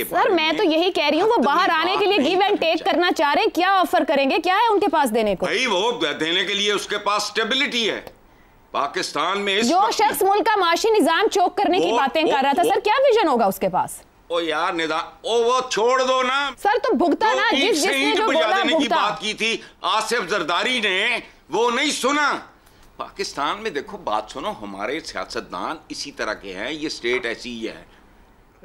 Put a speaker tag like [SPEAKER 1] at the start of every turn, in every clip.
[SPEAKER 1] Sir मैं तो यही कह रही हूँ, वो बाहर आने के लिए गिव एंड टेक करना चाह रहे हैं, क्या ऑफर करेंगे, क्या है उनके पास देने को?
[SPEAKER 2] भाई वो देने के लिए उसके पास स्टेबिलिटी है। पाकिस्तान में
[SPEAKER 1] जो शख्स मुल्क का माशी निजाम चोक करने की बातें कर रहा था, सर क्या विजन होगा उसके पास?
[SPEAKER 2] ओ यार निदान, ओ वो छोड़ दो ना
[SPEAKER 1] सर, तो भुगता ना, जिसने जो बोला
[SPEAKER 2] देने की बात की थी आसिफ जरदारी ने, वो नहीं सुना। पाकिस्तान में देखो, बात सुनो, हमारे सियासतदान इसी तरह के हैं, ये स्टेट ऐसी ही है,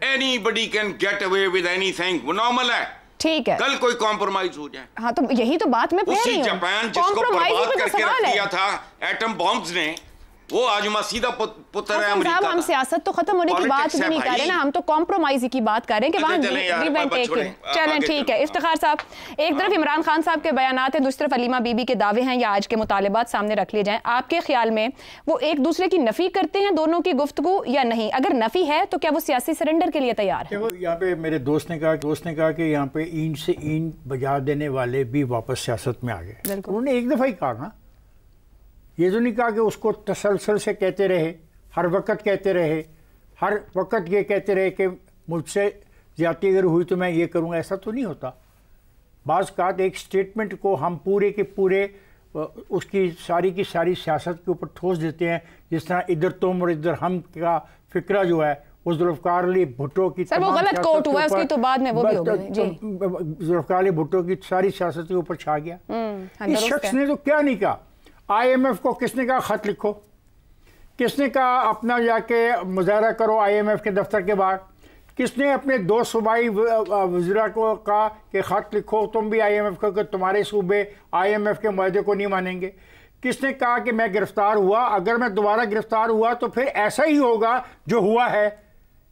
[SPEAKER 2] anybody can get away with anything, वो नॉर्मल है।
[SPEAKER 1] ठीक है,
[SPEAKER 2] कल कोई कॉम्प्रोमाइज हो जाए।
[SPEAKER 1] हाँ तो यही तो बात मैं कह रही हूँ,
[SPEAKER 2] जापान जिसको बर्बाद करके रख दिया था एटम बॉम्ब्स ने, वो आज सीधा पुत्र है अमेरिका का।
[SPEAKER 1] हम सियासत तो खत्म होने की बात भी नहीं कर रहे ना, हम तो कॉम्प्रोमाइज की बात कर रहे हैं कि वहाँ चलें। ठीक है इफ्तिखार साहब, एक तरफ इमरान खान साहब के बयानात हैं, दूसरी तरफ हलीमा बीबी के दावे हैं या आज के मुतालिबात सामने रख लिए जाएं। आपके ख्याल में वो एक दूसरे की नफी करते हैं दोनों की गुफ्तगू या नहीं? अगर नफी है तो क्या वो सियासी सरेंडर के लिए तैयार है?
[SPEAKER 3] यहाँ पे मेरे दोस्त ने कहा कि यहाँ पे ईंट से ईंट बजा देने वाले भी वापस सियासत में आ गए। उन्होंने एक दफा ही कहा ना, ये तो नहीं कहा कि उसको तसलसल से कहते रहे, हर वक्त कहते रहे, हर वक्त ये कहते रहे कि मुझसे ज्यादती अगर हुई तो मैं ये करूँगा, ऐसा तो नहीं होता। बाज़ औक़ात एक स्टेटमेंट को हम पूरे के पूरे उसकी सारी की सारी सियासत के ऊपर ठोस देते हैं, जिस तरह इधर तुम और इधर हम का फिक्रा जो है वो जुल्फ़िकार अली भुट्टो की,
[SPEAKER 1] सर वो गलत कोट हुआ है, उसकी तो बाद में वो भी हो गई जी।
[SPEAKER 3] जुल्फ़िकार अली भुट्टो की सारी सियासत के ऊपर छा गया। इस शख्स ने तो क्या नहीं कहा। IMF को किसने कहा खत लिखो, किसने कहा अपना जाके मुजाहरा करो IMF के दफ्तर के बाहर, किसने अपने दो सूबाई वज़ीरा को कहा कि खत लिखो तुम भी IMF को कि तुम्हारे सूबे IMF के मुआहदे को नहीं मानेंगे, किसने कहा कि मैं गिरफ्तार हुआ, अगर मैं दोबारा गिरफ्तार हुआ तो फिर ऐसा ही होगा जो हुआ है,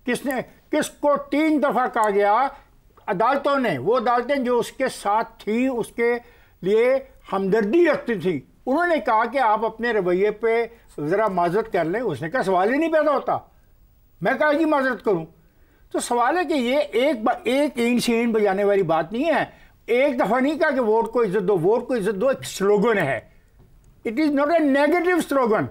[SPEAKER 3] किसको 3 दफ़ा कहा गया अदालतों ने, वो अदालतें जो उसके साथ थी उसके लिए हमदर्दी रखती थी, उन्होंने कहा कि आप अपने रवैये पे ज़रा माजरत कर लें। उसने कहा सवाल ही नहीं पैदा होता, मैं कहा कि माजरत करूं। तो सवाल है कि ये एक ईंट से ईंट बजाने वाली बात नहीं है। एक दफ़ा नहीं कहा कि वोट को इज्जत दो, वोट को इज्जत दो एक स्लोगन है, it is not a negative slogan,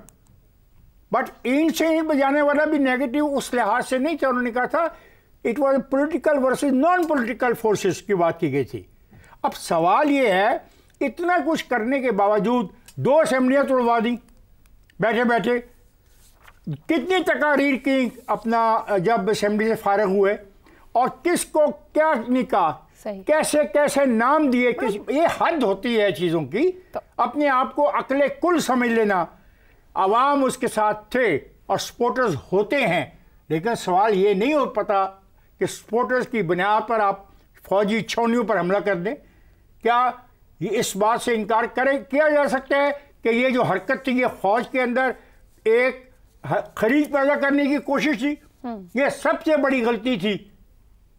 [SPEAKER 3] but ईंट से ईंट बजाने वाला भी नेगेटिव उस लिहाज से नहीं था। उन्होंने कहा था it was political versus non political forces की बात की गई थी। अब सवाल ये है, इतना कुछ करने के बावजूद 2 असेंबलियाँ तोड़वा दी बैठे बैठे, कितनी तकारीर की अपना जब असेंबली से फारिग हुए, और किसको क्या नहीं कहा, कैसे कैसे नाम दिए, ये हद होती है चीज़ों की। तो अपने आप को अक्ले कुल समझ लेना। आवाम उसके साथ थे और सपोर्टर्स होते हैं, लेकिन सवाल ये नहीं हो पता कि सपोर्टर्स की बुनियाद पर आप फौजी छावनियों पर हमला कर दें। क्या ये इस बात से इनकार किया जा सकता है कि ये जो हरकत थी ये फौज के अंदर एक खरीद पैदा करने की कोशिश थी? ये सबसे बड़ी गलती थी।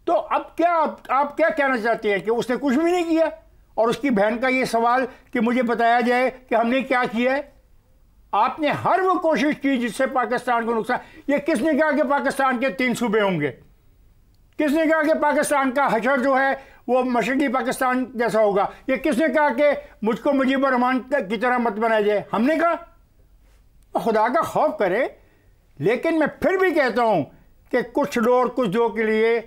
[SPEAKER 3] तो अब क्या आप क्या कहना चाहते हैं कि उसने कुछ भी नहीं किया? और उसकी बहन का ये सवाल कि मुझे बताया जाए कि हमने क्या किया है। आपने हर वो कोशिश की जिससे पाकिस्तान को नुकसान। ये किसने कहा कि पाकिस्तान के 3 सूबे होंगे? किसने कहा कि पाकिस्तान का हशर जो है वो मशरकी पाकिस्तान जैसा होगा? ये किसने कहा कि मुझको मुजीबुर रहमान की तरह मत बनाया जाए? हमने कहा खुदा का खौफ करे। लेकिन मैं फिर भी कहता हूं कि कुछ लोग कुछ जो के लिए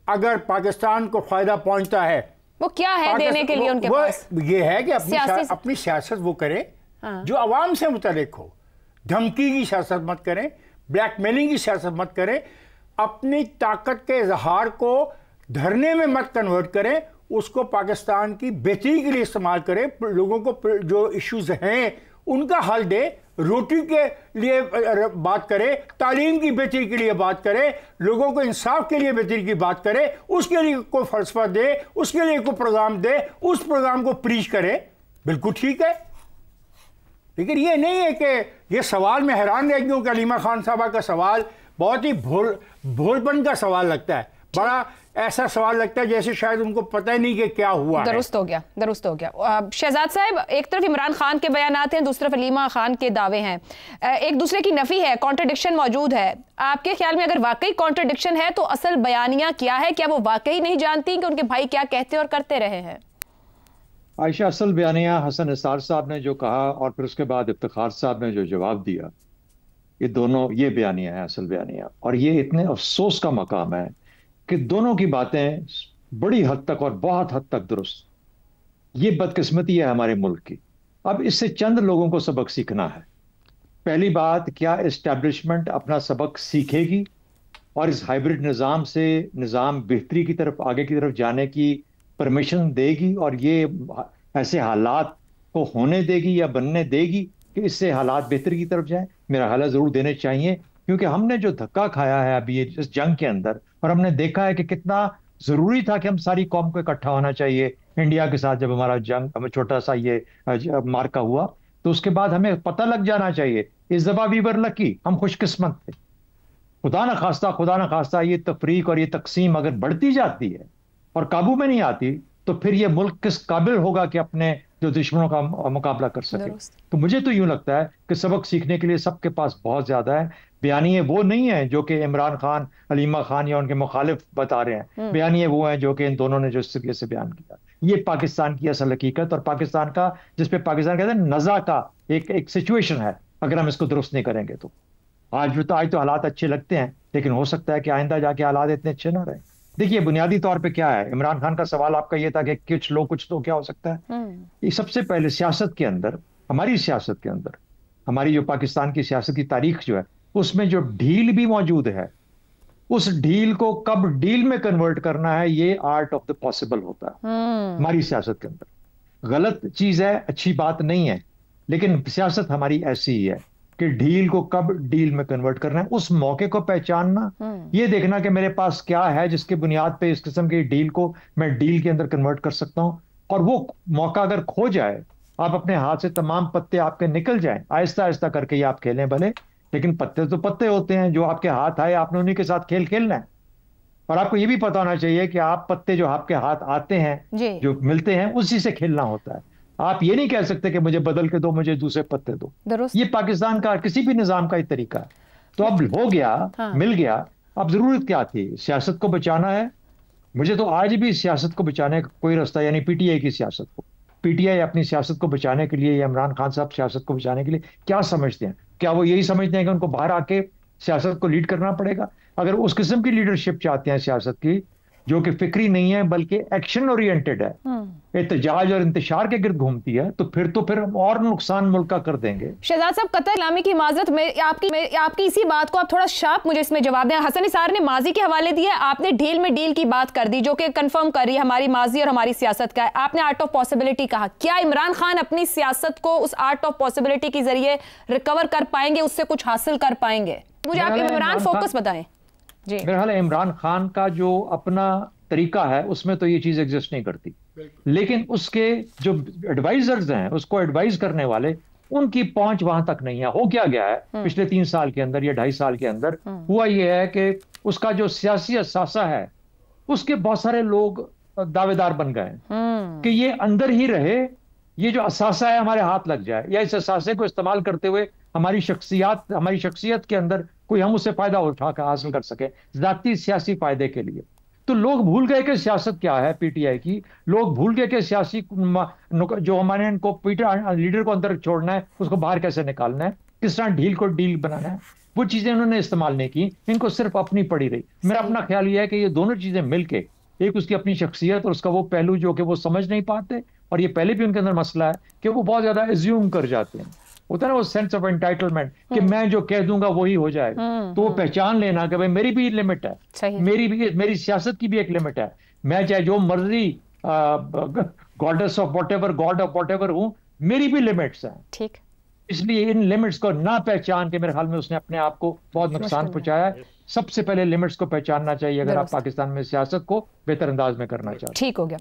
[SPEAKER 3] अगर पाकिस्तान को फायदा पहुंचता है,
[SPEAKER 1] वो क्या है देने के लिए उनके पास?
[SPEAKER 3] ये है कि अपनी सियासत वो करें जो अवाम से मुतल्लिक हो। धमकी की सियासत मत करें, ब्लैकमेलिंग की सियासत मत करें, अपनी ताकत के इजहार को धरने में मत कन्वर्ट करें, उसको पाकिस्तान की बेहतरी के लिए इस्तेमाल करें। लोगों को जो इश्यूज हैं उनका हल दे, रोटी के लिए बात करें, तालीम की बेहतरी के लिए बात करें, लोगों को इंसाफ के लिए बेहतरी की बात करें, उसके लिए कोई फलसफा दे, उसके लिए कोई प्रोग्राम दे, उस प्रोग्राम को प्रीच करे, बिल्कुल ठीक है। लेकिन ये नहीं है कि ये सवाल में हैरान रह गया कि हलीमा खान साहबा का सवाल बहुत ही भोलपन का सवाल लगता है, बड़ा ऐसा सवाल लगता है जैसे शायद उनको पता ही नहीं कि क्या हुआ।
[SPEAKER 1] दुरुस्त हो गया, दुरुस्त हो गया। शहजाद साहब, एक तरफ इमरान खान के बयानात हैं, दूसरी तरफ हलीमा खान के दावे हैं, एक दूसरे की नफी है, कॉन्ट्रडिक्शन मौजूद है। आपके ख्याल में अगर वाकई कॉन्ट्रडिक्शन है तो असल बयानिया क्या है? क्या वो वाकई नहीं जानती कि उनके भाई क्या कहते और करते रहे हैं?
[SPEAKER 4] आयशा, असल बयानिया हसन निसार साहब ने जो कहा और फिर उसके बाद इफ्तिखार साहब ने जो जवाब दिया, ये दोनों ये बयानिया है असल बयानिया। और ये इतने अफसोस का मकाम है कि दोनों की बातें बड़ी हद तक और बहुत हद तक दुरुस्त। ये बदकिस्मती है हमारे मुल्क की। अब इससे चंद लोगों को सबक सीखना है। पहली बात, क्या एस्टैब्लिशमेंट अपना सबक सीखेगी और इस हाइब्रिड निज़ाम से निज़ाम बेहतरी की तरफ, आगे की तरफ जाने की परमिशन देगी और ये ऐसे हालात को होने देगी या बनने देगी कि इससे हालात बेहतरी की तरफ जाए? मेरा ख्याल है ज़रूर देने चाहिए, क्योंकि हमने जो धक्का खाया है अभी इस जंग के अंदर, और हमने देखा है कि कितना ज़रूरी था कि हम सारी कौम को इकट्ठा होना चाहिए इंडिया के साथ। जब हमारा जंग, हमें छोटा सा ये मार्का हुआ, तो उसके बाद हमें पता लग जाना चाहिए इस दफा वी वर लकी, हम खुशकिस्मत थे। खुदा न खास्ता ये तफरीक और ये तकसीम अगर बढ़ती जाती है और काबू में नहीं आती, तो फिर ये मुल्क किस काबिल होगा कि अपने जो दुश्मनों का मुकाबला कर सके। तो मुझे तो यूं लगता है कि सबक सीखने के लिए सबके पास बहुत ज्यादा है। बयानिए वो नहीं है जो कि इमरान खान, हलीमा खान या उनके मुखालिफ बता रहे हैं, बयानिए वो हैं जो कि इन दोनों ने जो इस तरीके से बयान किया। ये पाकिस्तान की असल हकीकत और पाकिस्तान का, जिसपे पाकिस्तान कहते हैं नज़ा का एक सिचुएशन है, अगर हम इसको दुरुस्त नहीं करेंगे तो। आज तो हालात अच्छे लगते हैं, लेकिन हो सकता है कि आइंदा जाके हालात इतने अच्छे ना रहे। देखिए, बुनियादी तौर पे क्या है, इमरान खान का सवाल आपका ये था कि कुछ लोग कुछ तो क्या हो सकता है। ये सबसे पहले सियासत के अंदर, हमारी सियासत के अंदर, हमारी जो पाकिस्तान की सियासत की तारीख जो है, उसमें जो ढील भी मौजूद है, उस ढील को कब डील में कन्वर्ट करना है, ये आर्ट ऑफ द पॉसिबल होता है हमारी सियासत के अंदर। गलत चीज है, अच्छी बात नहीं है, लेकिन सियासत हमारी ऐसी ही है कि ढील को कब डील में कन्वर्ट करना है, उस मौके को पहचानना, ये देखना कि मेरे पास क्या है जिसके बुनियाद पे इस किस्म की डील को मैं डील के अंदर कन्वर्ट कर सकता हूं। और वो मौका अगर खो जाए, आप अपने हाथ से तमाम पत्ते आपके निकल जाएं, आहिस्ता आहिस्ता करके ये आप खेलें भले, लेकिन पत्ते तो पत्ते होते हैं, जो आपके हाथ आए आपने उन्हीं के साथ खेल खेलना है। और आपको ये भी पता होना चाहिए कि आप पत्ते जो आपके हाथ आते हैं, जो मिलते हैं, उसी से खेलना होता है। आप ये नहीं कह सकते कि मुझे बदल के दो, मुझे दूसरे पत्ते दो। ये पाकिस्तान का किसी भी निजाम का ही तरीका है। तो अब हो गया, मिल गया, अब जरूरत क्या थी? सियासत को बचाना है। मुझे तो आज भी सियासत को बचाने का कोई रास्ता, यानी पीटीआई की सियासत को, पीटीआई अपनी सियासत को बचाने के लिए, या इमरान खान साहब सियासत को बचाने के लिए क्या समझते हैं? क्या वो यही समझते हैं कि उनको बाहर आके सियासत को लीड करना पड़ेगा? अगर उस किस्म की लीडरशिप चाहते हैं सियासत की, जो कि फिक्री नहीं है बल्कि एक्शन ओरिएंटेड है, एहतजाज और इंतशार के गिर्द घूमती है, तो फिर हम और नुकसान मुल्क का कर देंगे।
[SPEAKER 1] शहजाद साहब, कतर इस्लामी की माजरत में आपकी इसी बात को आप थोड़ा शार्प मुझे इसमें जवाब दें। हसन निसार ने माजी के हवाले दिया, आपने ढील में डील की बात कर दी, जो कि कंफर्म कर रही है हमारी माजी और हमारी सियासत का है। आपने आर्ट ऑफ पॉसिबिलिटी कहा, क्या इमरान खान अपनी सियासत को उस आर्ट ऑफ पॉसिबिलिटी के जरिए रिकवर कर पाएंगे, उससे कुछ हासिल कर पाएंगे? मुझे आप इमरान फोकस बताएं। जी,
[SPEAKER 4] मेरा ख्याल है इमरान खान का जो अपना तरीका है, उसमें तो ये चीज एग्जिस्ट नहीं करती, लेकिन उसके जो एडवाइजर्स हैं, उसको एडवाइज करने वाले, उनकी पहुंच वहां तक नहीं है। हो क्या गया है पिछले 3 साल के अंदर या 2.5 साल के अंदर, हुआ ये है कि उसका जो सियासी असासा है, उसके बहुत सारे लोग दावेदार बन गए कि ये अंदर ही रहे, ये जो असासा है हमारे हाथ लग जाए, या इस असासे को इस्तेमाल करते हुए हमारी शख्सियत के अंदर कोई हम उससे फायदा उठाकर हासिल कर सके, जाती सियासी फायदे के लिए। तो लोग भूल गए कि सियासत क्या है पीटीआई की। लोग भूल गए कि सियासी जो हमारे इनको लीडर को अंदर छोड़ना है, उसको बाहर कैसे निकालना है, किस तरह ढील को डील बनाना है, वो चीजें उन्होंने इस्तेमाल नहीं की, इनको सिर्फ अपनी पड़ी रही। मेरा अपना ख्याल यह है कि ये दोनों चीजें मिलके, एक उसकी अपनी शख्सियत और उसका वो पहलू जो कि वो समझ नहीं पाते, और ये पहले भी उनके अंदर मसला है कि वो बहुत ज्यादा एज्यूम कर जाते हैं। होता है ना वो सेंस ऑफ एंटाइटलमेंट, कि मैं जो कह दूंगा वही हो जाएगा। तो वो पहचान लेना कि भाई मेरी भी लिमिट है, मेरी सियासत की भी एक लिमिट है। मैं चाहे जो मर्जी goddess of whatever, God of whatever हूं, मेरी भी लिमिट्स हैं।
[SPEAKER 1] ठीक,
[SPEAKER 4] इसलिए इन लिमिट्स को ना पहचान के मेरे ख्याल में उसने अपने आप को बहुत नुकसान पहुंचाया है। सबसे पहले लिमिट्स को पहचानना चाहिए अगर आप पाकिस्तान में सियासत को बेहतर अंदाज में करना चाहते हैं।
[SPEAKER 1] ठीक हो गया।